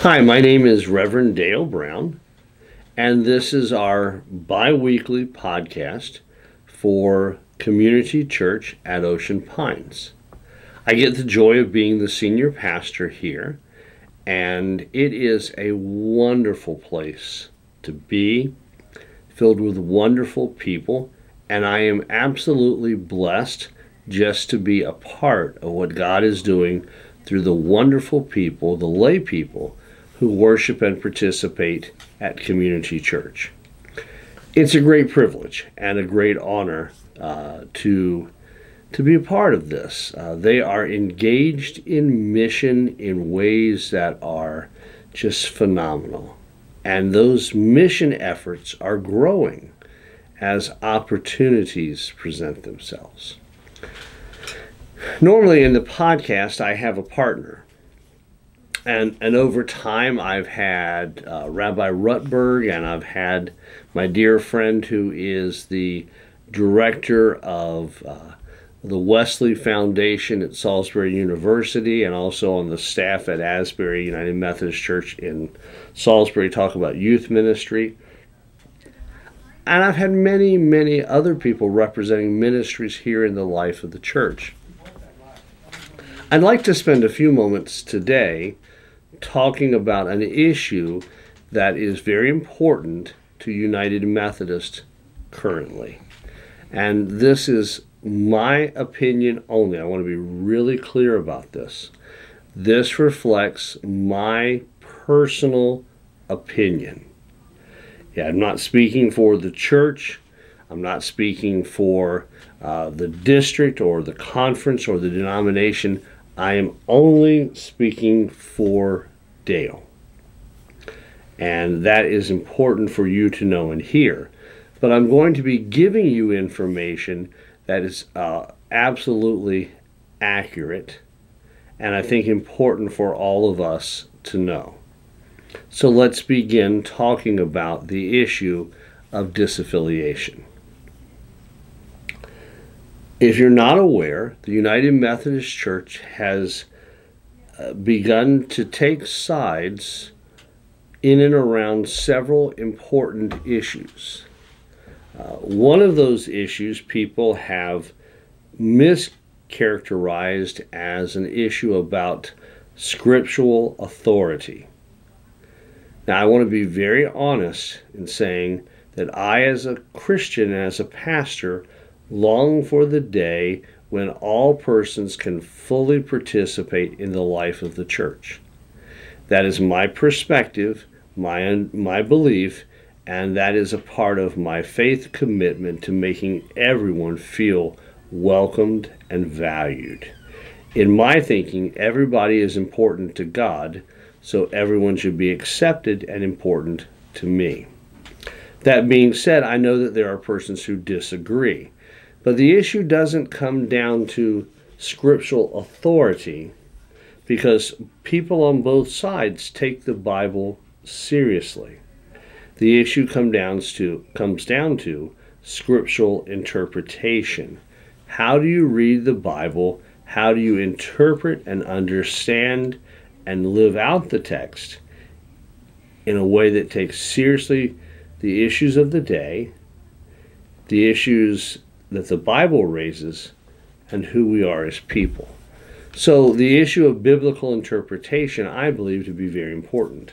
Hi, my name is Reverend Dale Brown, and this is our bi-weekly podcast for Community Church at Ocean Pines. I get the joy of being the senior pastor here, and it is a wonderful place to be, filled with wonderful people, and I am absolutely blessed just to be a part of what God is doing through the wonderful people, the lay people, who worship and participate at Community Church. It's a great privilege and a great honor to be a part of this. They are engaged in mission in ways that are just phenomenal. And those mission efforts are growing as opportunities present themselves. Normally in the podcast, I have a partner. And over time, I've had Rabbi Rutberg, and I've had my dear friend who is the director of the Wesley Foundation at Salisbury University, and also on the staff at Asbury United Methodist Church in Salisbury, talk about youth ministry. And I've had many, many other people representing ministries here in the life of the church. I'd like to spend a few moments today talking about an issue that is very important to United Methodist currently. And this is my opinion only. I want to be really clear about this. This reflects my personal opinion. Yeah, I'm not speaking for the church. I'm not speaking for the district or the conference or the denomination. I am only speaking for Dale. And that is important for you to know and hear. But I'm going to be giving you information that is absolutely accurate and I think important for all of us to know. So let's begin talking about the issue of disaffiliation. If you're not aware, the United Methodist Church has begun to take sides in and around several important issues. One of those issues people have mischaracterized as an issue about scriptural authority. Now, I want to be very honest in saying that I, as a Christian and as a pastor, long for the day when all persons can fully participate in the life of the church. That is my perspective, my belief, and that is a part of my faith commitment to making everyone feel welcomed and valued. In my thinking, everybody is important to God, so everyone should be accepted and important to me. That being said, I know that there are persons who disagree. But the issue doesn't come down to scriptural authority because people on both sides take the Bible seriously. The issue comes down to scriptural interpretation. How do you read the Bible? How do you interpret and understand and live out the text in a way that takes seriously the issues of the day, the issues that the Bible raises, and who we are as people? So the issue of biblical interpretation I believe to be very important.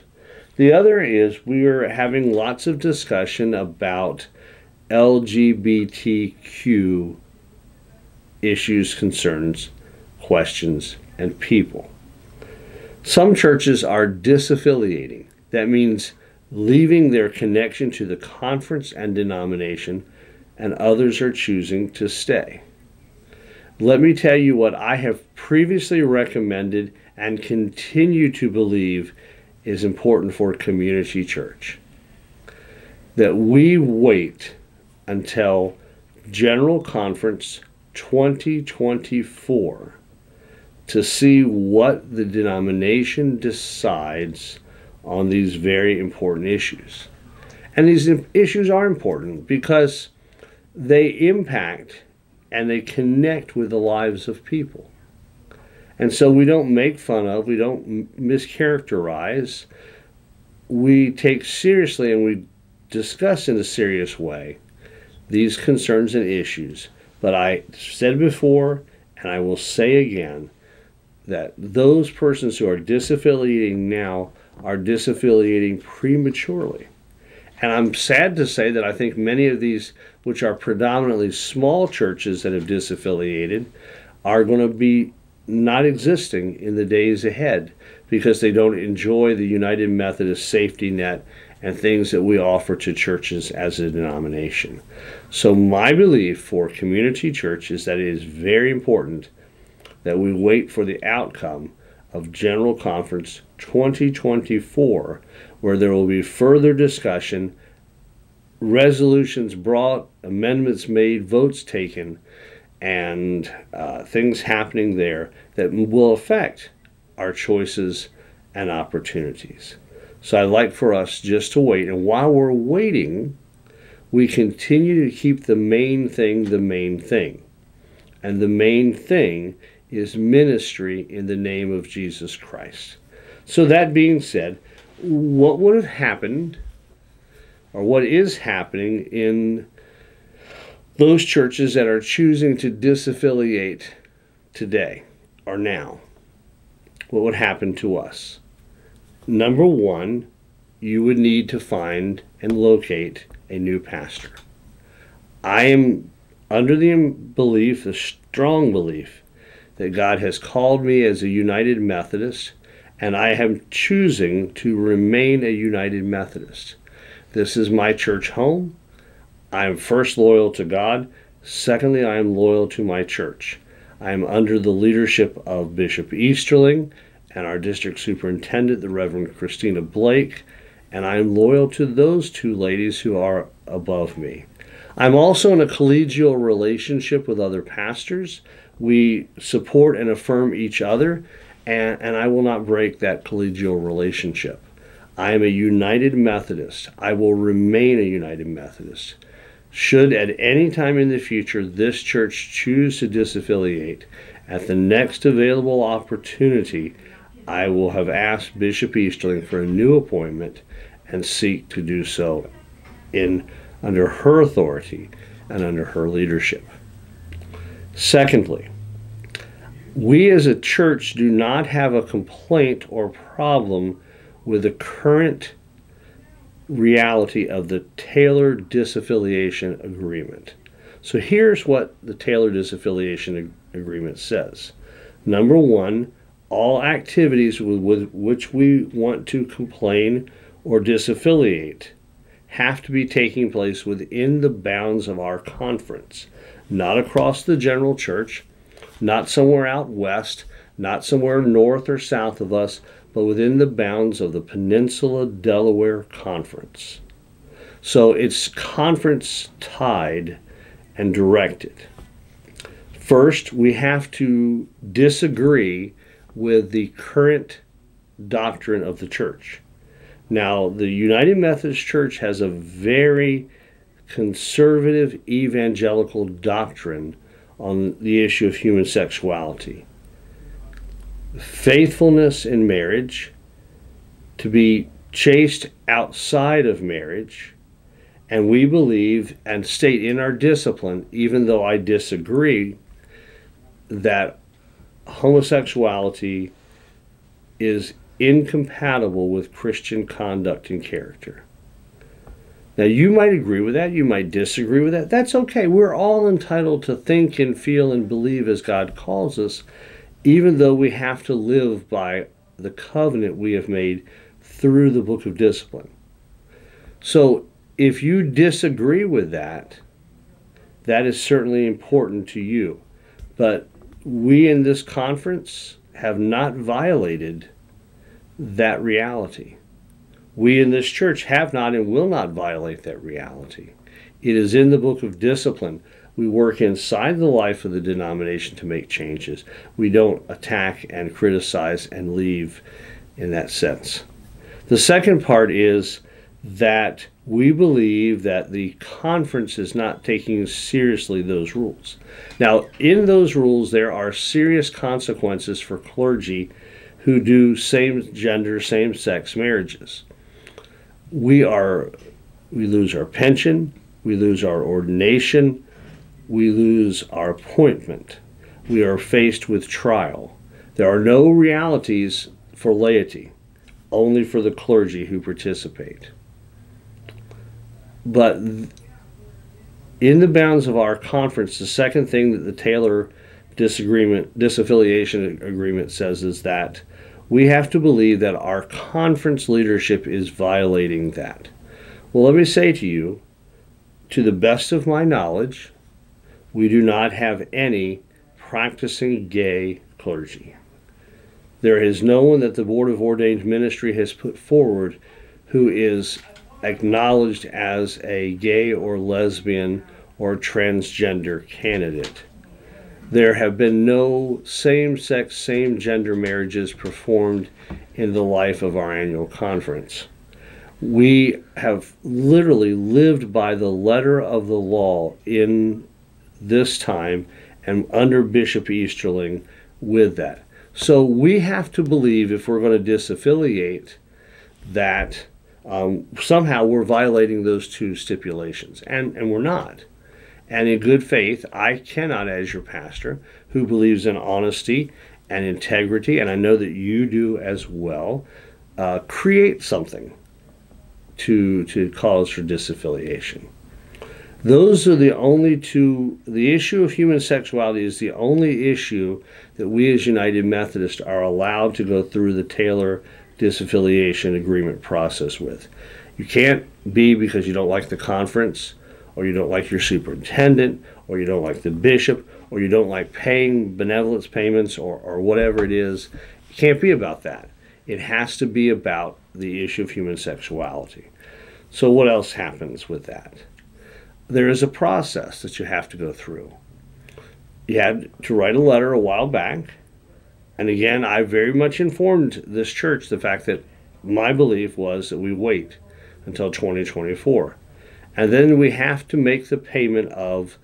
The other is we are having lots of discussion about LGBTQ issues, concerns, questions, and people. Some churches are disaffiliating. That means leaving their connection to the conference and denomination, and others are choosing to stay. Let me tell you what I have previously recommended and continue to believe is important for Community Church. That we wait until General Conference 2024 to see what the denomination decides on these very important issues. And these issues are important because they impact and they connect with the lives of people. And so we don't make fun of, we don't mischaracterize, we take seriously and we discuss in a serious way these concerns and issues. But I said before, and I will say again, that those persons who are disaffiliating now are disaffiliating prematurely. And I'm sad to say that I think many of these, which are predominantly small churches that have disaffiliated, are going to be not existing in the days ahead because they don't enjoy the United Methodist safety net and things that we offer to churches as a denomination. So my belief for community church is that it is very important that we wait for the outcome of General Conference 2024, where there will be further discussion, resolutions brought, amendments made, votes taken, and things happening there that will affect our choices and opportunities. So I'd like for us just to wait. And while we're waiting, we continue to keep the main thing the main thing. And the main thing is ministry in the name of Jesus Christ. So that being said, what would have happened, or what is happening in those churches that are choosing to disaffiliate today or now? What would happen to us? Number one, you would need to find and locate a new pastor. I am under the belief, the strong belief, that God has called me as a United Methodist, and I am choosing to remain a United Methodist. This is my church home. I am first loyal to God. Secondly, I am loyal to my church. I am under the leadership of Bishop Easterling and our district superintendent, the Reverend Christina Blake, and I am loyal to those two ladies who are above me. I'm also in a collegial relationship with other pastors. We support and affirm each other, and I will not break that collegial relationship. I am a United Methodist. I will remain a United Methodist. Should at any time in the future this church choose to disaffiliate, at the next available opportunity, I will have asked Bishop Easterling for a new appointment and seek to do so under her authority and under her leadership. Secondly, we as a church do not have a complaint or problem with the current reality of the Taylor Disaffiliation Agreement. So here's what the Taylor Disaffiliation Agreement says. Number one, all activities with which we want to complain or disaffiliate have to be taking place within the bounds of our conference, not across the general church, not somewhere out west, not somewhere north or south of us, but within the bounds of the Peninsula Delaware Conference. So it's conference tied and directed. First, we have to disagree with the current doctrine of the church. Now, the United Methodist Church has a very conservative evangelical doctrine on the issue of human sexuality. Faithfulness in marriage, to be chaste outside of marriage, and we believe and state in our discipline, even though I disagree, that homosexuality is incompatible with Christian conduct and character. Now, you might agree with that, you might disagree with that. That's okay. We're all entitled to think and feel and believe as God calls us, even though we have to live by the covenant we have made through the book of discipline. So, if you disagree with that, that is certainly important to you. But we in this conference have not violated that reality. We in this church have not and will not violate that reality. It is in the book of discipline. We work inside the life of the denomination to make changes. We don't attack and criticize and leave in that sense. The second part is that we believe that the conference is not taking seriously those rules. Now, in those rules, there are serious consequences for clergy who do same-gender, same-sex marriages. We lose our pension, we lose our ordination, we lose our appointment. We are faced with trial. There are no realities for laity, only for the clergy who participate. But in the bounds of our conference, the second thing that the Taylor disaffiliation agreement says is that we have to believe that our conference leadership is violating that. Well, let me say to you, to the best of my knowledge, we do not have any practicing gay clergy. There is no one that the Board of Ordained Ministry has put forward who is acknowledged as a gay or lesbian or transgender candidate. There have been no same-sex, same-gender marriages performed in the life of our annual conference. We have literally lived by the letter of the law in this time and under Bishop Easterling with that. So we have to believe, if we're going to disaffiliate, that somehow we're violating those two stipulations, and we're not. And in good faith, I cannot, as your pastor, who believes in honesty and integrity, and I know that you do as well, create something to cause for disaffiliation. Those are the only two. The issue of human sexuality is the only issue that we as United Methodists are allowed to go through the Taylor disaffiliation agreement process with. You can't be because you don't like the conference, or you don't like your superintendent, or you don't like the bishop, or you don't like paying benevolence payments, or whatever it is. It can't be about that. It has to be about the issue of human sexuality. So what else happens with that? There is a process that you have to go through. You had to write a letter a while back, and again, I very much informed this church the fact that my belief was that we wait until 2024. And then we have to make the payment of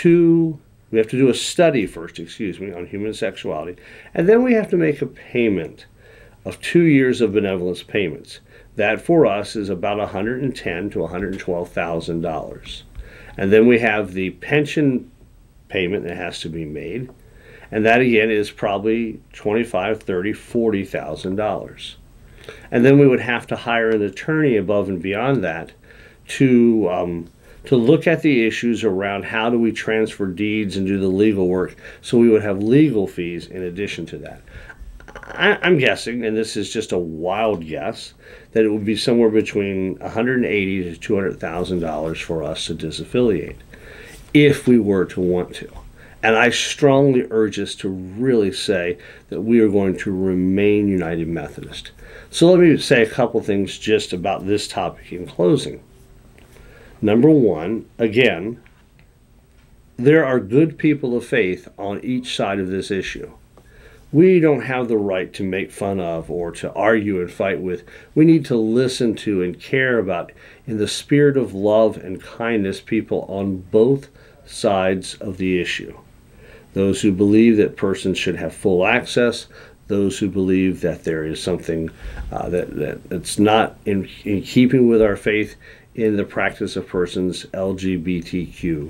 we have to do a study first, on human sexuality, and then we have to make a payment of 2 years of benevolence payments. That for us is about $110,000 to $112,000. And then we have the pension payment that has to be made, and that again is probably $25,000, $30,000, $40,000. And then we would have to hire an attorney above and beyond that to look at the issues around how do we transfer deeds and do the legal work, so we would have legal fees in addition to that. I'm guessing, and this is just a wild guess, that it would be somewhere between $180,000 to $200,000 for us to disaffiliate, if we were to want to. And I strongly urge us to really say that we are going to remain United Methodist. So let me say a couple things just about this topic in closing. Number one, again, there are good people of faith on each side of this issue. We don't have the right to make fun of or to argue and fight with. We need to listen to and care about, in the spirit of love and kindness, people on both sides of the issue. Those who believe that persons should have full access, those who believe that there is something that's not in keeping with our faith in the practice of persons' LGBTQ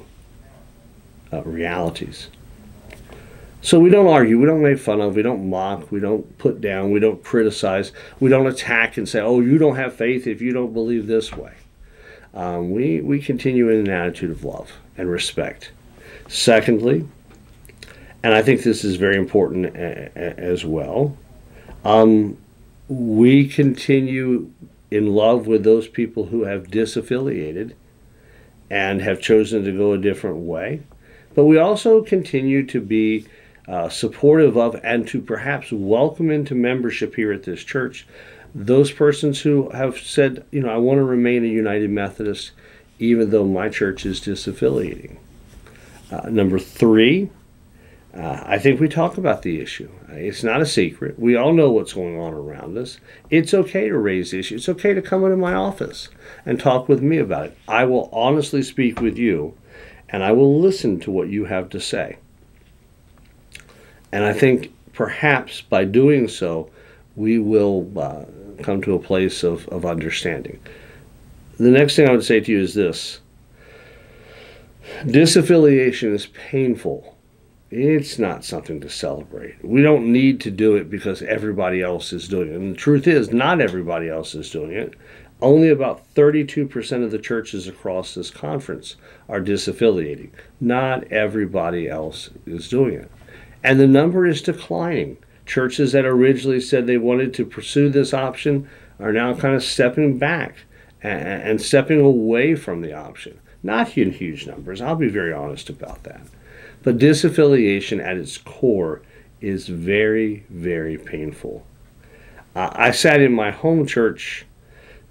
realities. So we don't argue, we don't make fun of, we don't mock, we don't put down, we don't criticize, we don't attack and say, oh, you don't have faith if you don't believe this way. We continue in an attitude of love and respect. Secondly, and I think this is very important as well, we continue in love with those people who have disaffiliated and have chosen to go a different way. But we also continue to be supportive of and to perhaps welcome into membership here at this church those persons who have said, I want to remain a United Methodist even though my church is disaffiliating. Number three, I think we talk about the issue. It's not a secret. We all know what's going on around us. It's okay to raise issues. It's okay to come into my office and talk with me about it. I will honestly speak with you, and I will listen to what you have to say. And I think perhaps by doing so, we will come to a place of understanding. The next thing I would say to you is this. Disaffiliation is painful. It's not something to celebrate. We don't need to do it because everybody else is doing it. And the truth is, not everybody else is doing it. Only about 32% of the churches across this conference are disaffiliating. Not everybody else is doing it. And the number is declining. Churches that originally said they wanted to pursue this option are now kind of stepping back and stepping away from the option. Not in huge numbers. I'll be very honest about that. But disaffiliation at its core is very, very painful. I sat in my home church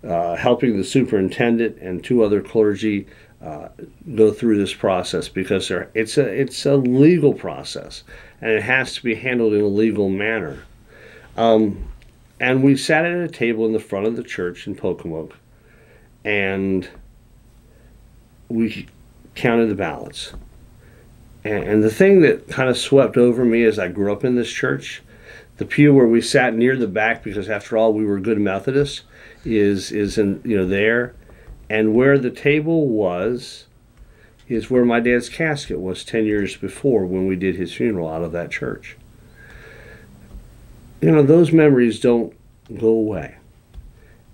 helping the superintendent and 2 other clergy go through this process because it's a legal process and it has to be handled in a legal manner. And we sat at a table in the front of the church in Pocomoke and we counted the ballots. And the thing that kind of swept over me as I grew up in this church, the pew where we sat near the back, because after all we were good Methodists, is in there, and where the table was is where my dad's casket was 10 years before when we did his funeral out of that church. Those memories don't go away.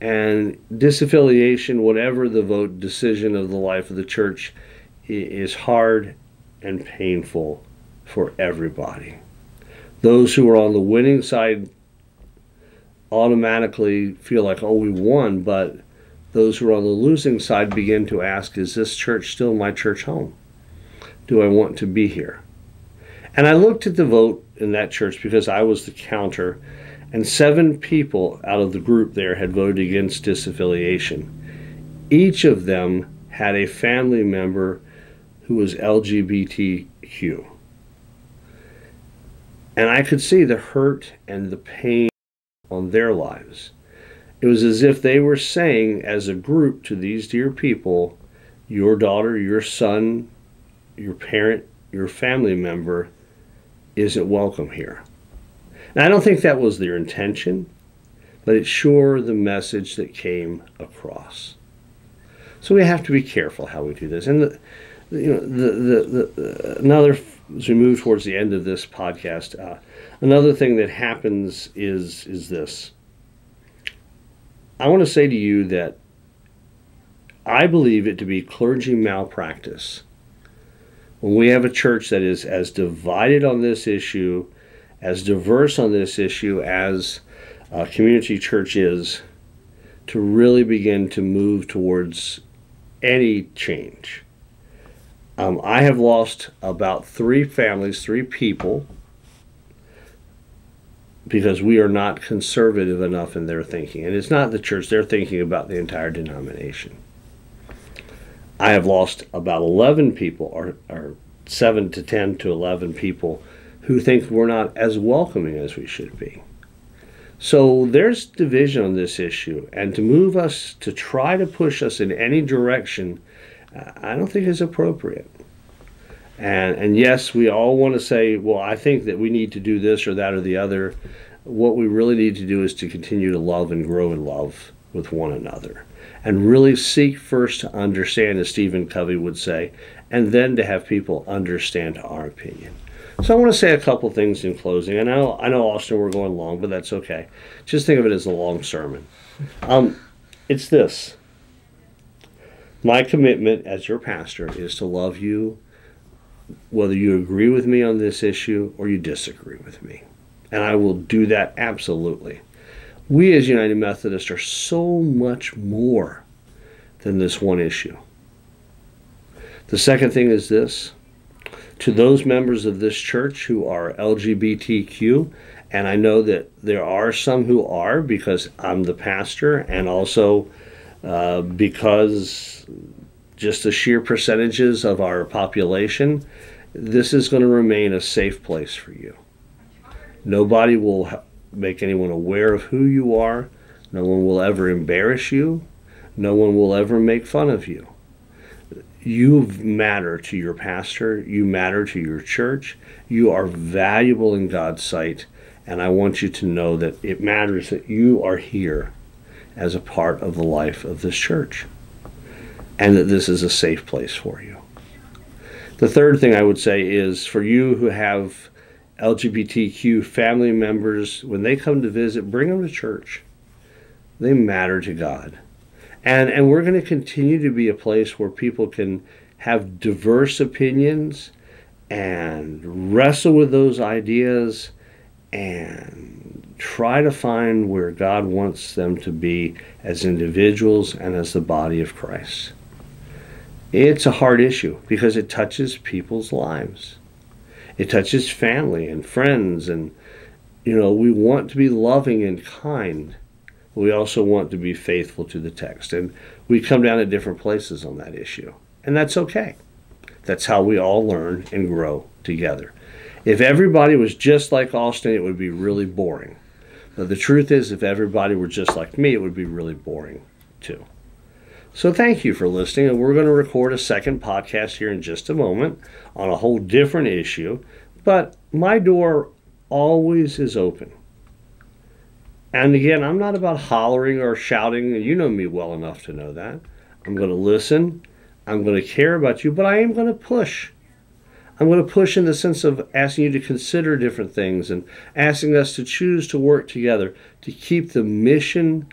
And disaffiliation, whatever the vote decision of the life of the church, is hard and painful for everybody. Those who are on the winning side automatically feel like, oh, we won, but those who are on the losing side begin to ask, is this church still my church home? Do I want to be here? And I looked at the vote in that church because I was the counter, and 7 people out of the group there had voted against disaffiliation. Each of them had a family member who was LGBTQ. And I could see the hurt and the pain on their lives. It was as if they were saying as a group to these dear people, your daughter, your son, your parent, your family member isn't welcome here. Now, I don't think that was their intention, but it's sure the message that came across. So we have to be careful how we do this. And another, as we move towards the end of this podcast, another thing that happens is this. I want to say to you that I believe it to be clergy malpractice when we have a church that is as divided on this issue, as diverse on this issue as a community church is, to really begin to move towards any change. I have lost about 3 families, 3 people, because we are not conservative enough in their thinking. And it's not the church, they're thinking about the entire denomination. I have lost about 11 people, or 7 to 10 to 11 people, who think we're not as welcoming as we should be. So there's division on this issue, and to move us, to try to push us in any direction, I don't think is appropriate. And yes, we all want to say, well, I think that we need to do this or that or the other. What we really need to do is to continue to love and grow in love with one another, and really seek first to understand, as Stephen Covey would say, and then to have people understand our opinion. So I want to say a couple things in closing. And I know, Austin, we're going long, but that's okay. Just think of it as a long sermon. It's this. My commitment as your pastor is to love you, whether you agree with me on this issue or you disagree with me. And I will do that absolutely. We as United Methodists are so much more than this one issue. The second thing is this. To those members of this church who are LGBTQ, and I know that there are some who are because I'm the pastor, and also because just the sheer percentages of our population, this is going to remain a safe place for you. Nobody will make anyone aware of who you are. No one will ever embarrass you. No one will ever make fun of you. You matter to your pastor. You matter to your church. You are valuable in God's sight. And I want you to know that it matters that you are here as a part of the life of this church, and that this is a safe place for you. The third thing I would say is, for you who have LGBTQ family members, when they come to visit, bring them to church. They matter to God. And we're going to continue to be a place where people can have diverse opinions and wrestle with those ideas and try to find where God wants them to be as individuals and as the body of Christ. It's a hard issue because it touches people's lives. It touches family and friends, and we want to be loving and kind. We also want to be faithful to the text, and we come down at different places on that issue, and that's okay. That's how we all learn and grow together. If everybody was just like Austin, it would be really boring. But the truth is, if everybody were just like me, it would be really boring too. So thank you for listening, and we're going to record a second podcast here in just a moment on a whole different issue. But my door always is open. And again, I'm not about hollering or shouting. You know me well enough to know that. I'm going to listen. I'm going to care about you, but I am going to push. I'm going to push in the sense of asking you to consider different things and asking us to choose to work together to keep the mission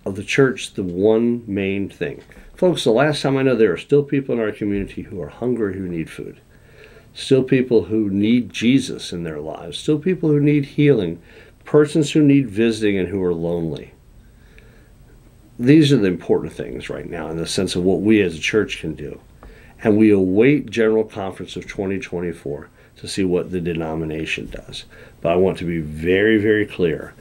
of the church the one main thing. Folks, the last time I know, there are still people in our community who are hungry, who need food. Still people who need Jesus in their lives. Still people who need healing. Persons who need visiting and who are lonely. These are the important things right now in the sense of what we as a church can do. And we await General Conference of 2024 to see what the denomination does. But I want to be very, very clear.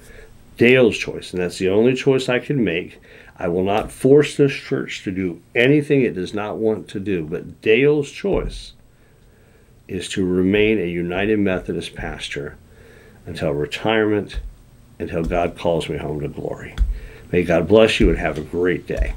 Dale's choice, and that's the only choice I can make. I will not force this church to do anything it does not want to do. But Dale's choice is to remain a United Methodist pastor until retirement, until God calls me home to glory. May God bless you and have a great day.